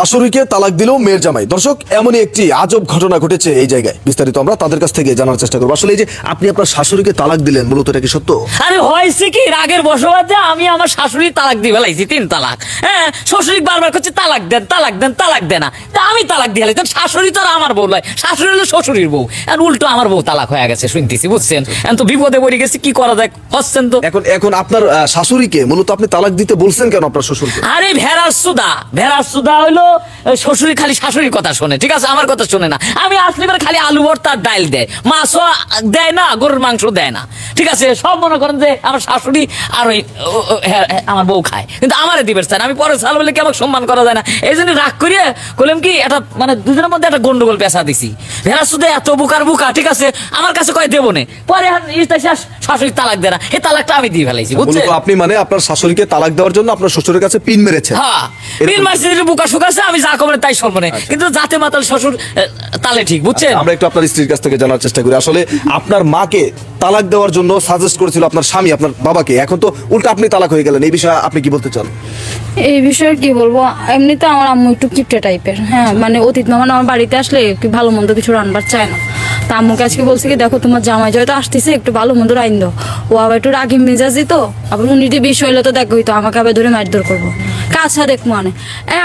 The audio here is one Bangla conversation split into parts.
শাশুড়িকে তালাক দিলেও মেয়ের জামাই। দর্শক, এমনই একটি আজব ঘটনা ঘটেছে এই জায়গায়। বিস্তারিত আমরা তাদের কাছ থেকে জানার চেষ্টা করবো। আসলে এই যে আপনি আপনার শাশুড়িকে তালাক দিলেন, মূলত এটা কি সত্য? আরে হয়েছে কি, রাগের বসবাদে আমি আমার শাশুড়ি তালাক দিয়ে ফেলাইছি, 3 তালাক। হ্যাঁ, শ্বশুরি বারবার করছে তালাক দেন তালাক দেন তালাক দেন না, তা আমি তালাক দিয়ে ফেলাই। শাশুড়ি তো আর আমার বউ নয়, শাশুড়ি হলো শ্বশুরির বউ, আর উল্টো আমার বউ তালাক হয়ে গেছে শুনতেছি, বুঝছেন? এখন তো বিপদে পড়ে গেছি, কি করা যায় হচ্ছেন তো। এখন আপনার শাশুড়িকে মূলত আপনি তালাক দিতে বলছেন কেন আপনার শ্বশুরকে? আরে ভেড়ার সুদা হইলো শ্বশুরি খালি শাশুড়ির কথা শোনে, ঠিক আছে, আমার কথা শোনে না। আমি আসলে খালি আলু ভর্তা ডাল দেয়, মাছও দেয় না, গরুর মাংস দেয় না, ঠিক আছে। সব মনে করেন যে আমার শাশুড়ি আর ওই আমার বউ খায়, কিন্তু আমারে দিবে চায় না। আমি পরে সাল বলে কি আমাকে সম্মান করা যায় না, এই জন্য রাগ করিয়ে বললাম কি এটা মানে দুজনের মধ্যে একটা গন্ডগোল পেঁচা দিছি। ভেড়া সুদে এত বুকার বুকা, ঠিক আছে, আমার কাছে কয় দেবো না, পরে শাশুড়ি তালাক দেয় না, এই তালাকটা আমি দিয়ে ফেলাইছি, বুঝছেন? আপনি মানে আপনার শাশুড়িকে তালাক দেওয়ার জন্য আপনার শ্বশুরের কাছে পিন মেরেছেন? হ্যাঁ, পিন মারছে, বুকা শুকাছে, আমি যা কমে তাই সরব না, কিন্তু যাতে মাতাল শ্বশুর তালে ঠিক, বুঝছেন? আমরা একটু আপনার স্ত্রীর কাছ থেকে জানার চেষ্টা করি। আসলে আপনার মাকে তালাক দেওয়ার জন্য সাজেস্ট করেছিল আপনার স্বামী আপনার বাবাকে, এখন তো উল্টা আপনি তালাক হয়ে গেলেন, এই বিষয়ে আপনি কি বলতে চান? এই বিষয়ে কি বলবো, এমনিতে আমার আম্মু একটু কিপটে টাইপের। হ্যাঁ, মানে অতীত মেহমান আমার বাড়িতে আসলে কি ভালো মন্দ কিছু রান্নার চায় না। তা আম্মুকে আজকে বলছে কি, দেখো তোমার জামাই জয় তো আসতেছে, একটু ভালো মন্দ রাইন দাও। ও আবার একটু রাগি মেজাজি তো, আবার উনিটি বিষয় হইলে তো দেখো তো আমাকে আবার ধরে মারধর করবো, কাছা দেখ মানে।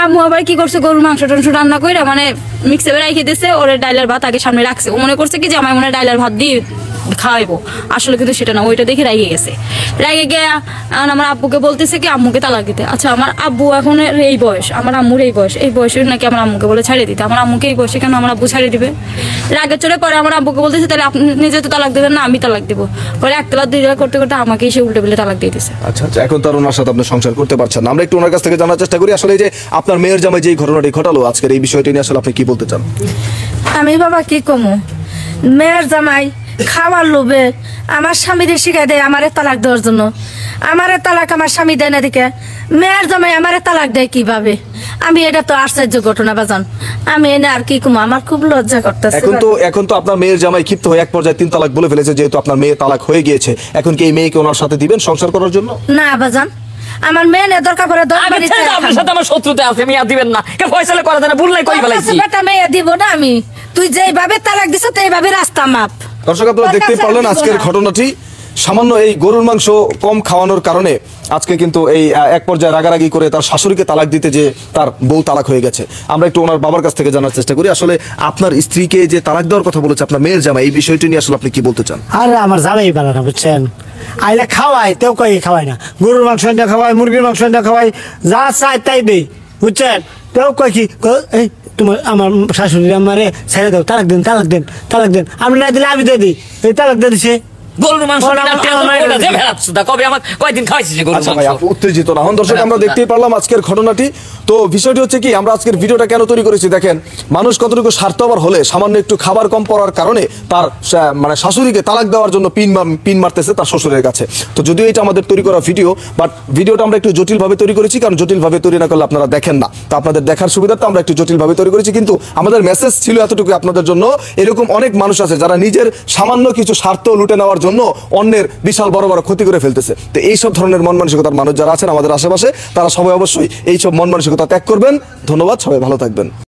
আম্মু আবার কি করছে, গরুর মাংস টাংস রান্না করে মানে মিক্সে রেখে দিয়েছে, ওর ডাইলার ভাত আগে সামনে রাখছে। ও মনে করছে কি জামাই মনে ডাইলার ভাত দিয়ে খাওয়াইবো, আসলে কিন্তু সেটা না, ওইটা দেখে রাগে গেছে। রাগে গিয়ে আমার আব্বুকে বলতেছে কি আম্মুকে তালাক দিতে। আচ্ছা, আমার আব্বু এখন এই বয়স, আমার আম্মুর এই বয়সে নাকি আমার আম্মুকে বলে ছাড়িয়ে দিতে। আমার আম্মুকে এই বয়সে কেন আমার আব্বু ছাড়িয়ে দিবে? রাগে চড়ে পরে আমার আব্বুকে বলতেছে তাহলে আপনি নিজে তো তালাক দেবেন না, আমি তালাক দেবো। পরে 1 তালাক 2 তালাক করতে করতে আমাকে সে উল্টে বিলে তালাক দিয়ে দিতেছে। আচ্ছা, এখন তো আর ওনার সাথে আপনি সংসার করতে পারছেন না। আমরা একটু ওনার কাছ থেকে জানার চেষ্টা করি, আসলে এই যে আপনার মেয়ের জামাই যে ঘটনাটি ঘটালো আজকের, এই বিষয়টি নিয়ে আসলে আপনি কি বলতে চান? আমি বাবা কি কমু, মেয়ের জামাই খাওয়ার লোভে আমার স্বামীরে শিখাই দেয় আমারে তালাক দেওয়ার জন্য। আমারে তালাক আমার স্বামী দেয় না, দিকে মেয়ের জামাই আমারে তালাক দেয় কিভাবে? আমি এটা তো আশ্চর্য ঘটনা বাজান, আমি এনে আর কি কমু, আমার খুব লজ্জা করতেছে। এখন তো আপনার মেয়ের জামাই ক্ষিপ্ত হয়ে এক পর্যায়ে 3 তালাক বলে ফেলেছে, যেহেতু আপনার মেয়ে তালাক হয়ে গিয়েছে। এখন কি এই মেয়েকে ওনার সাথে দিবেন সংসার করার জন্য? না বাজান, আমার মেয়ে নে দরকার পড়ে আপনার সাথে আমার শত্রুতা আছে, আমি আর দিবেন না, কে ফয়সালা করা যায় না, ভুল নাই কই ফেলাইছি। বেটা মেয়ে দিব না আমি, তুই যেইভাবে তালাক দিছ এইভাবে রাস্তা মাপ। দর্শক, আপনারা দেখতে পারলেন আজকের ঘটনাটি। সামান্য এই গরুর মাংস কম খাওয়ানোর কারণে আজকে কিন্তু এই এক পর্যায়ে রাগারাগি করে তার শাশুড়িকে তালাক দিতে যে তার বউ তালাক হয়ে গেছে। আমরা একটু ওনার বাবার কাছ থেকে জানার চেষ্টা করি, আসলে আপনার স্ত্রীকে যে তালাক দেওয়ার কথা বলেছে আপনার মেয়ের জামাই, এই বিষয়টি নিয়ে আসলে আপনি কি বলতে চান? আরে আমার জামাই ভালো না, বুঝছেন? আইলে খাওয়াই, তেও কই খাওয়াই না, গরুর মাংস না খাওয়াই, মুরগির মাংস না খাওয়াই, যা চাই তাই দেই, বুঝছেন? তেও কই কি এই তোমার আমার শাশুড়ি আমারে ছেড়ে দাও, তালাক দেন তালাক দেন তালাক দেন, আমি না দিলে আমি দিয়ে দিই, এই তালাক দিয়ে দিছে। উত্তেজিত না হন দর্শক, আমরা দেখতেই পারলাম আজকের ঘটনাটি। তো বিষয়টি হচ্ছে কি, আমরা আজকের ভিডিওটা কেন তৈরি করেছি দেখেন, মানুষ কতটুকু স্বার্থপর হলে সামান্য একটু খাবার কম পড়ার কারণে তার মানে শাশুড়িকে তালাক দেওয়ার জন্য পিন মারতেছে তার শ্বশুরের কাছে। তো যদিও এটা আমাদের তৈরি করা ভিডিও, বাট ভিডিওটা আমরা একটু জটিলভাবে তৈরি করেছি, কারণ জটিলভাবে তৈরি না করলে আপনারা দেখেন না। তো আপনাদের দেখার সুবিধার্থে আমরা একটু জটিলভাবে তৈরি করেছি, কিন্তু আমাদের মেসেজ ছিল এতটুকু আপনাদের জন্য। এরকম অনেক মানুষ আছে যারা নিজের সামান্য কিছু স্বার্থ লুটে নেওয়ার জন্য অন্যের বিশাল বড় বড় ক্ষতি করে ফেলতেছে। তো এইসব ধরনের মন মানসিকতার মানুষ যারা আছেন আমাদের আশেপাশে, তারা সবাই অবশ্যই এইসব মন মানসিকতা ত্যাগ করবেন। ধন্যবাদ, সবাই ভালো থাকবেন।